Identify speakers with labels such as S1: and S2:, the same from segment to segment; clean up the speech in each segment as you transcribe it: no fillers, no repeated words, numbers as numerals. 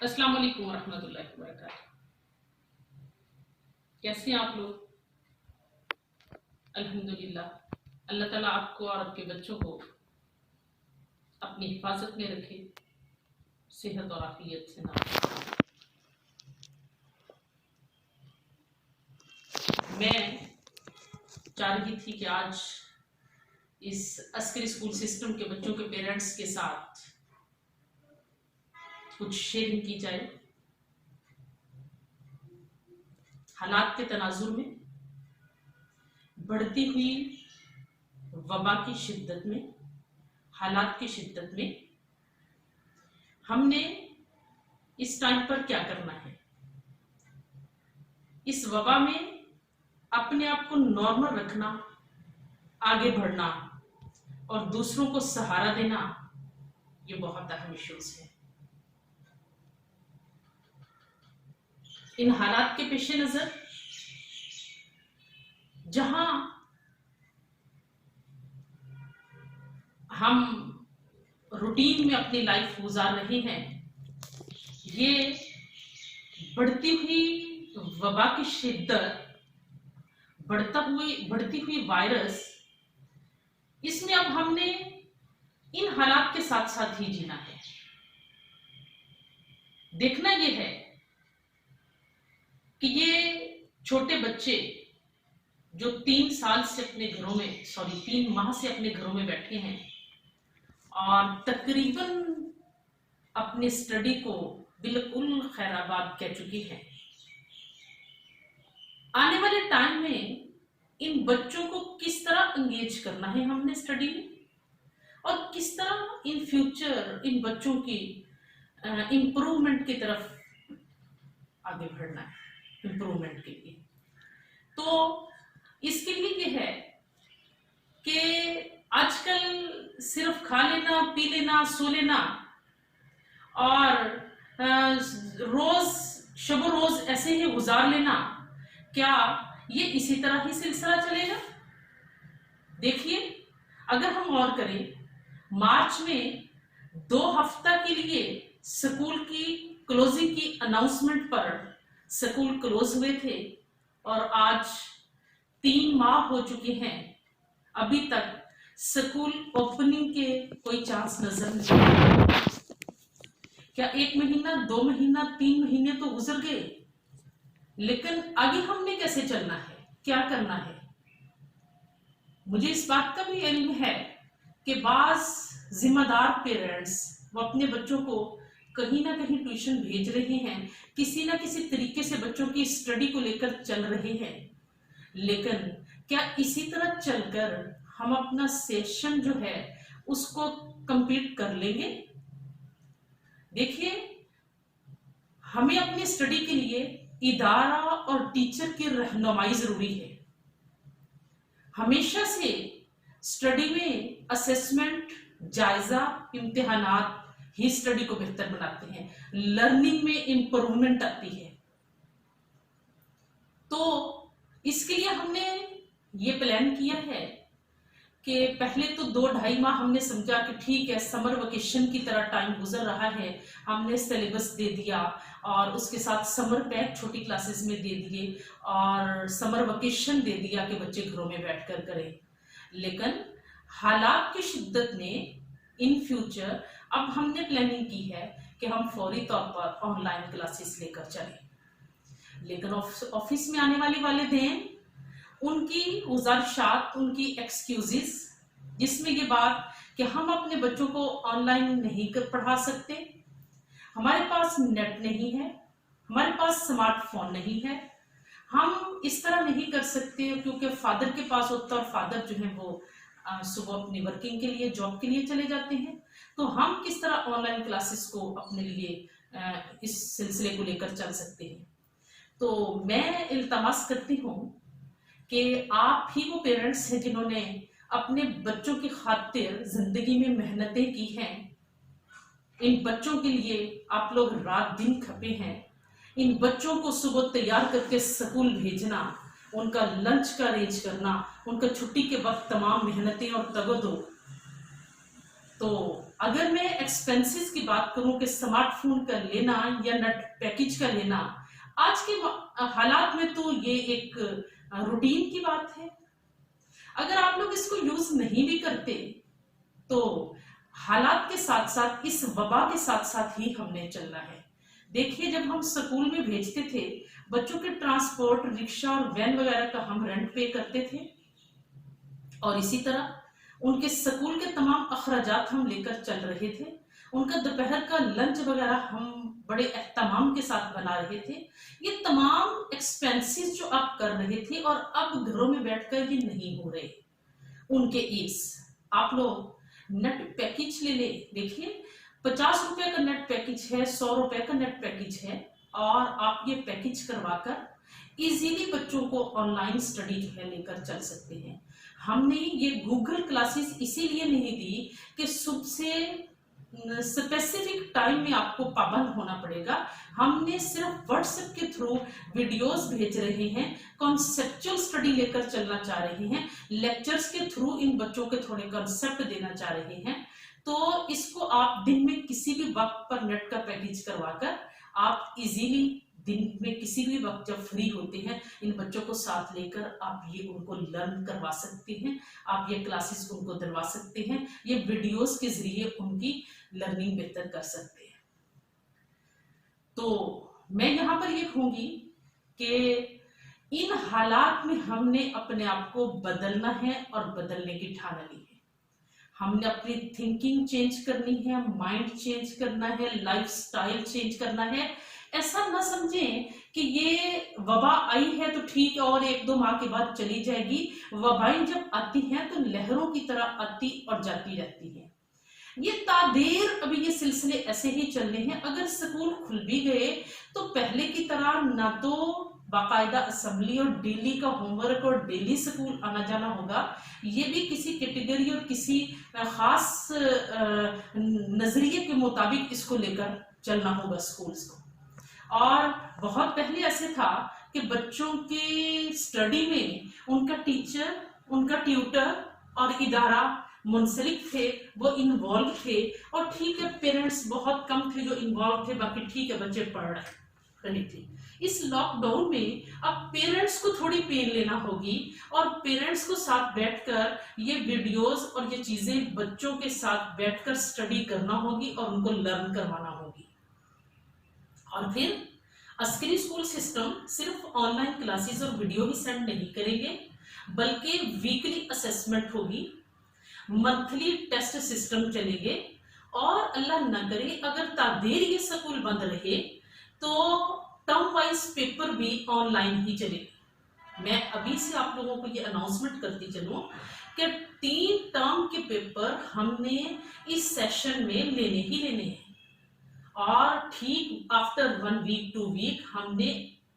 S1: अस्सलाम वालेकुम वरहमतुल्लाहि वबरकातुहू। कैसे हैं आप लोग? अल्हम्दुलिल्लाह। अल्लाह ताला आपको और आपके बच्चों को अपनी हिफाजत में रखे, सेहत और आफियत से नवाजे। मैं चाह रही थी कि आज इस अस्करी स्कूल सिस्टम के बच्चों के पेरेंट्स के साथ कुछ शेयरिंग की जाए। हालात के तनाजुर में, बढ़ती हुई वबा की शिद्दत में, हालात की शिद्दत में हमने इस टाइम पर क्या करना है। इस वबा में अपने आप को नॉर्मल रखना, आगे बढ़ना और दूसरों को सहारा देना, ये बहुत अहम इश्यूज है। इन हालात के पेश नजर जहां हम रूटीन में अपनी लाइफ गुजार रहे हैं, ये बढ़ती हुई वबा की शिद्दत, बढ़ती हुई वायरस, इसमें अब हमने इन हालात के साथ साथ ही जीना है। देखना ये है कि ये छोटे बच्चे जो 3 साल से अपने घरों में 3 माह से अपने घरों में बैठे हैं और तकरीबन अपने स्टडी को बिल्कुल खैराबाद कह चुकी है, आने वाले टाइम में इन बच्चों को किस तरह एंगेज करना है हमने स्टडी में, और किस तरह इन फ्यूचर इन बच्चों की इम्प्रूवमेंट की तरफ आगे बढ़ना है, इम्प्रूवमेंट के लिए। तो इसके लिए ये है कि आजकल सिर्फ खा लेना, पी लेना, सो लेना और शबो रोज ऐसे ही गुजार लेना, क्या ये इसी तरह ही सिलसिला चलेगा? देखिए, अगर हम और करें, मार्च में 2 हफ्ता के लिए स्कूल की क्लोजिंग की अनाउंसमेंट पर स्कूल क्लोज हुए थे और आज 3 माह हो चुके हैं, अभी तक स्कूल ओपनिंग के कोई चांस नजर नहीं। क्या 1 महीना, 2 महीना, 3 महीने तो गुजर गए, लेकिन आगे हमने कैसे चलना है, क्या करना है? मुझे इस बात का भी इल्म है कि बाज जिम्मेदार पेरेंट्स वो अपने बच्चों को कहीं ना कहीं ट्यूशन भेज रहे हैं, किसी ना किसी तरीके से बच्चों की स्टडी को लेकर चल रहे हैं, लेकिन क्या इसी तरह चलकर हम अपना सेशन जो है उसको कंप्लीट कर लेंगे? देखिए, हमें अपनी स्टडी के लिए इदारा और टीचर की रहनुमाई जरूरी है। हमेशा से स्टडी में असेसमेंट, जायजा, इम्तिहानात ही स्टडी को बेहतर बनाते हैं, लर्निंग में इंप्रूवमेंट आती है। तो इसके लिए हमने ये प्लान किया है कि पहले तो 2-2.5 माह हमने समझा कि ठीक है, समर वेकेशन की तरह टाइम गुजर रहा है, हमने सिलेबस दे दिया और उसके साथ समर पैक छोटी क्लासेस में दे दिए और समर वेकेशन दे दिया कि बच्चे घरों में बैठकर करें। लेकिन हालात की शिद्दत ने इन फ्यूचर अब हमने प्लानिंग की है कि हम फौरी तौर पर ऑनलाइन क्लासेस लेकर चलें। लेकिन ऑफिस में आने वाले वालिदैन, उनकी गुजारिशात, उनकी एक्सक्यूजेस, जिसमें ये बात कि हम अपने बच्चों को ऑनलाइन नहीं कर पढ़ा सकते, हमारे पास नेट नहीं है, हमारे पास स्मार्टफोन नहीं है, हम इस तरह नहीं कर सकते क्योंकि फादर के पास होता है और फादर जो है वो सुबह अपनी वर्किंग के लिए, जॉब के लिए चले जाते हैं। तो हम किस तरह ऑनलाइन क्लासेस को अपने लिए इस सिलसिले को लेकर चल सकते हैं? तो मैं इल्तमास करती हूँ कि आप ही वो पेरेंट्स हैं जिन्होंने अपने बच्चों की खातिर जिंदगी में मेहनतें की हैं, इन बच्चों के लिए आप लोग रात दिन खपे हैं, इन बच्चों को सुबह तैयार करके स्कूल भेजना, उनका लंच का अरेंज करना, उनका छुट्टी के वक्त तमाम मेहनतें और तगदो, तो अगर मैं एक्सपेंसेस की बात करूं कि स्मार्टफोन का लेना या नेट पैकेज का लेना, आज के हालात में तो ये एक रूटीन की बात है। अगर आप लोग इसको यूज नहीं भी करते तो हालात के साथ साथ इस वबा के साथ साथ ही हमने चलना है। देखिए, जब हम स्कूल में भेजते थे बच्चों के ट्रांसपोर्ट, रिक्शा और वैन वगैरह का हम रेंट पे करते थे, और इसी तरह उनके स्कूल के तमाम अखराजात हम लेकर चल रहे थे। उनका दोपहर का लंच वगैरह हम बड़े एहतमाम के साथ बना रहे थे। ये तमाम एक्सपेंसेस जो आप कर रहे थे और अब घरों में बैठकर ये नहीं हो रहे, उनके ईस आप लोग नेट पैकेज ले ले। देखिए, 50 रुपए का नेट पैकेज है, 100 रुपए का नेट पैकेज है, और आप ये पैकेज करवाकर इजीली बच्चों को ऑनलाइन स्टडी जो है लेकर चल सकते हैं। हमने ये गूगल क्लासेस इसीलिए नहीं दी कि सुबह से स्पेसिफिक टाइम में आपको पाबंद होना पड़ेगा। हमने सिर्फ व्हाट्सएप के थ्रू वीडियोस भेज रहे हैं, कॉन्सेप्चुअल स्टडी लेकर चलना चाह रहे हैं, लेक्चर्स के थ्रू इन बच्चों के थोड़े कॉन्सेप्ट देना चाह रहे हैं। तो इसको आप दिन में किसी भी वक्त पर नेट का पैकेज करवाकर आप इजीली दिन में किसी भी वक्त जब फ्री होते हैं इन बच्चों को साथ लेकर आप ये उनको लर्न करवा सकते हैं, आप ये क्लासेस उनको दिलवा सकते हैं, ये वीडियोस के जरिए उनकी लर्निंग बेहतर कर सकते हैं। तो मैं यहाँ पर ये कहूंगी कि इन हालात में हमने अपने आप को बदलना है और बदलने की ठान ली है। हमने अपनी थिंकिंग चेंज करनी है, माइंड चेंज करना है, लाइफस्टाइल चेंज करना है। ऐसा ना समझें कि ये वबा आई है तो ठीक है और 1-2 माह के बाद चली जाएगी। वबाएं जब आती हैं तो लहरों की तरह आती और जाती रहती है। ये तादेर अभी ये सिलसिले ऐसे ही चलने हैं। अगर स्कूल खुल भी गए तो पहले की तरह ना तो बाकायदा असेंबली और डेली का होमवर्क और डेली स्कूल आना जाना होगा, ये भी किसी कैटेगरी और किसी खास नजरिए के मुताबिक इसको लेकर चलना होगा स्कूल्स को। और बहुत पहले ऐसे था कि बच्चों के स्टडी में उनका टीचर, उनका ट्यूटर और इदारा मुंसलिक थे, वो इन्वॉल्व थे, और ठीक है पेरेंट्स बहुत कम थे जो इन्वॉल्व थे, बाकी ठीक है बच्चे पढ़ रहे थे। इस लॉकडाउन में अब पेरेंट्स को थोड़ी पेन लेना होगी और पेरेंट्स को साथ बैठकर ये वीडियोस और ये चीजें बच्चों के साथ बैठकर स्टडी करना होगी और उनको लर्न करवाना होगी। और फिर अस्करी स्कूल सिस्टम सिर्फ ऑनलाइन क्लासेस और वीडियो ही सेंड नहीं करेंगे, बल्कि वीकली असेसमेंट होगी, मंथली टेस्ट सिस्टम चलेंगे, और अल्लाह न करे अगर तादेर ये स्कूल बंद रहे तो टर्म वाइज पेपर भी ऑनलाइन ही चलेंगे। मैं अभी से आप लोगों को ये अनाउंसमेंट करती चलूं कि 3 टर्म के पेपर हमने इस सेशन में लेने ही लेने हैं, और ठीक आफ्टर 1 वीक 2 वीक हमने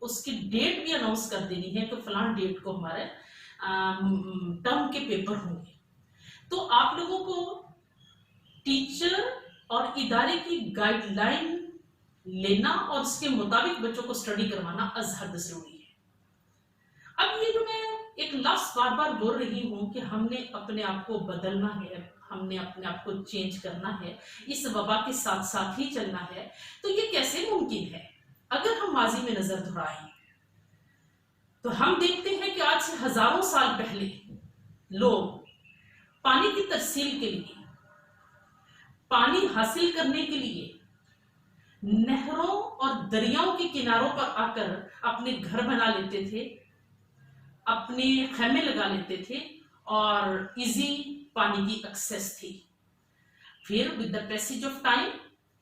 S1: उसकी डेट भी अनाउंस कर देनी है कि फलां डेट को हमारे टर्म के पेपर होंगे। तो आप लोगों को टीचर और इदारे की गाइडलाइन लेना और उसके मुताबिक बच्चों को स्टडी करवाना अजहद जरूरी है। अब ये जो मैं एक लफ्ज बार बार बोल रही हूं कि हमने अपने आप को बदलना है, हमने अपने आप को चेंज करना है, इस वबा के साथ साथ ही चलना है, तो ये कैसे मुमकिन है? अगर हम माजी में नजर दोहराएं तो हम देखते हैं कि आज से हजारों साल पहले लोग पानी की तरसील के लिए, पानी हासिल करने के लिए नहरों और दरियाओं के किनारों पर आकर अपने घर बना लेते थे, अपने खेमे लगा लेते थे, और इजी पानी की एक्सेस थी। फिर with the passage of time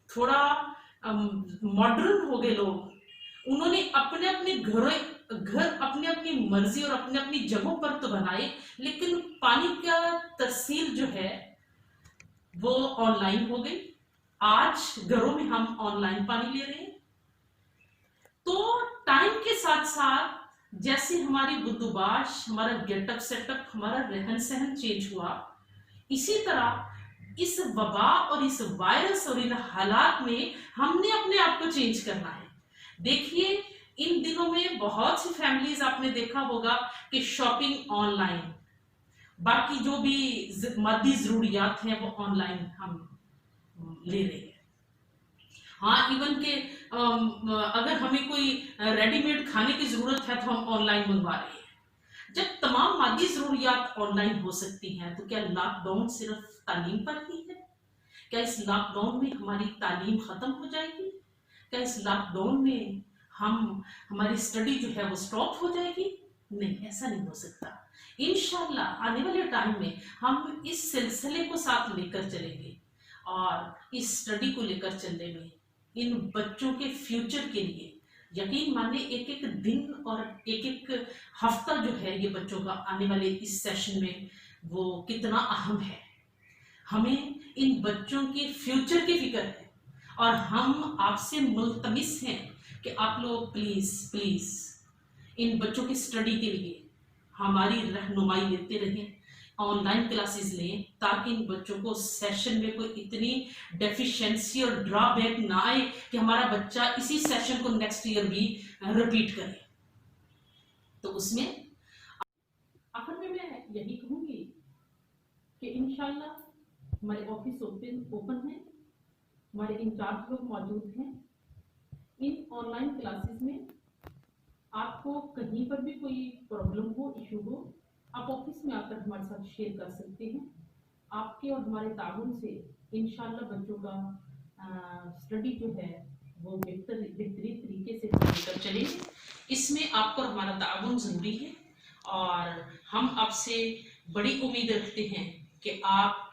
S1: थोड़ा मॉडर्न हो गए लोग, उन्होंने अपने अपने घर अपनी अपनी मर्जी और अपने अपनी जगहों पर तो बनाए, लेकिन पानी का तरसील जो है वो ऑनलाइन हो गई। आज घरों में हम ऑनलाइन पानी ले रहे हैं। तो टाइम के साथ साथ जैसे हमारी बुद्दुबाश, हमारा गेटअप सेटअप, हमारा रहन सहन चेंज हुआ, इसी तरह इस वबा और इस वायरस और इन हालात में हमने अपने आप को चेंज करना है। देखिए, इन दिनों में बहुत सी फैमिलीज आपने देखा होगा कि शॉपिंग ऑनलाइन, बाकी जो भी मादी ज़रूरियात हैं वो ऑनलाइन हम ले रहे हैं। हाँ, इवन के अगर हमें कोई रेडीमेड खाने की ज़रूरत है तो हम ऑनलाइन मंगवा रहे हैं। जब तमाम मादी ज़रूरियात ऑनलाइन हो सकती हैं तो क्या लॉकडाउन सिर्फ तालीम पर ही है? क्या इस लॉकडाउन में हमारी तालीम ख़त्म हो जाएगी? क्या इस लॉकडाउन में हमारी स्टडी जो है वो स्टॉप हो जाएगी? नहीं, ऐसा नहीं हो सकता। इंशाल्लाह आने वाले टाइम में हम इस सिलसिले को साथ लेकर चलेंगे और इस स्टडी को लेकर चलने में इन बच्चों के फ्यूचर के लिए यकीन माने एक एक दिन और एक एक हफ्ता जो है ये बच्चों का आने वाले इस सेशन में वो कितना अहम है। हमें इन बच्चों के फ्यूचर की फिक्र है और हम आपसे मुल्तमिस हैं कि आप लोग प्लीज प्लीज इन बच्चों की स्टडी के लिए हमारी रहनुमाई लेते रहें, ऑनलाइन क्लासेस लें, ताकि इन बच्चों को सेशन में कोई इतनी डेफिशिएंसी और ड्रॉबैक ना आए कि हमारा बच्चा इसी सेशन को नेक्स्ट ईयर भी रिपीट करे। तो उसमें आखिर में मैं यही कहूंगी कि इंशाल्लाह हमारे ऑफिस ओपन है, हमारे इंचार्ज लोग मौजूद हैं। इन ऑनलाइन क्लासेस में आपको कहीं पर भी कोई प्रॉब्लम हो, इशू हो, आप ऑफिस में आकर हमारे साथ शेयर कर सकते हैं। आपके और हमारे ताउन से इंशाल्लाह बच्चों का स्टडी जो है वो बेहतरीन तरीके से लेकर चलेंगे। इसमें आपको और हमारा ताउन ज़रूरी है और हम आपसे बड़ी उम्मीद रखते हैं कि आप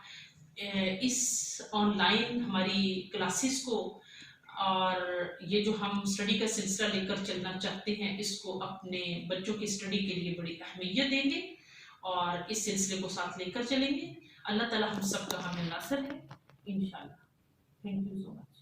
S1: इस ऑनलाइन हमारी क्लासेस को और ये जो हम स्टडी का सिलसिला लेकर चलना चाहते हैं इसको अपने बच्चों की स्टडी के लिए बड़ी अहमियत देंगे और इस सिलसिले को साथ लेकर चलेंगे। अल्लाह ताला हम सबका हमें नासर है इंशाल्लाह। Thank you so much.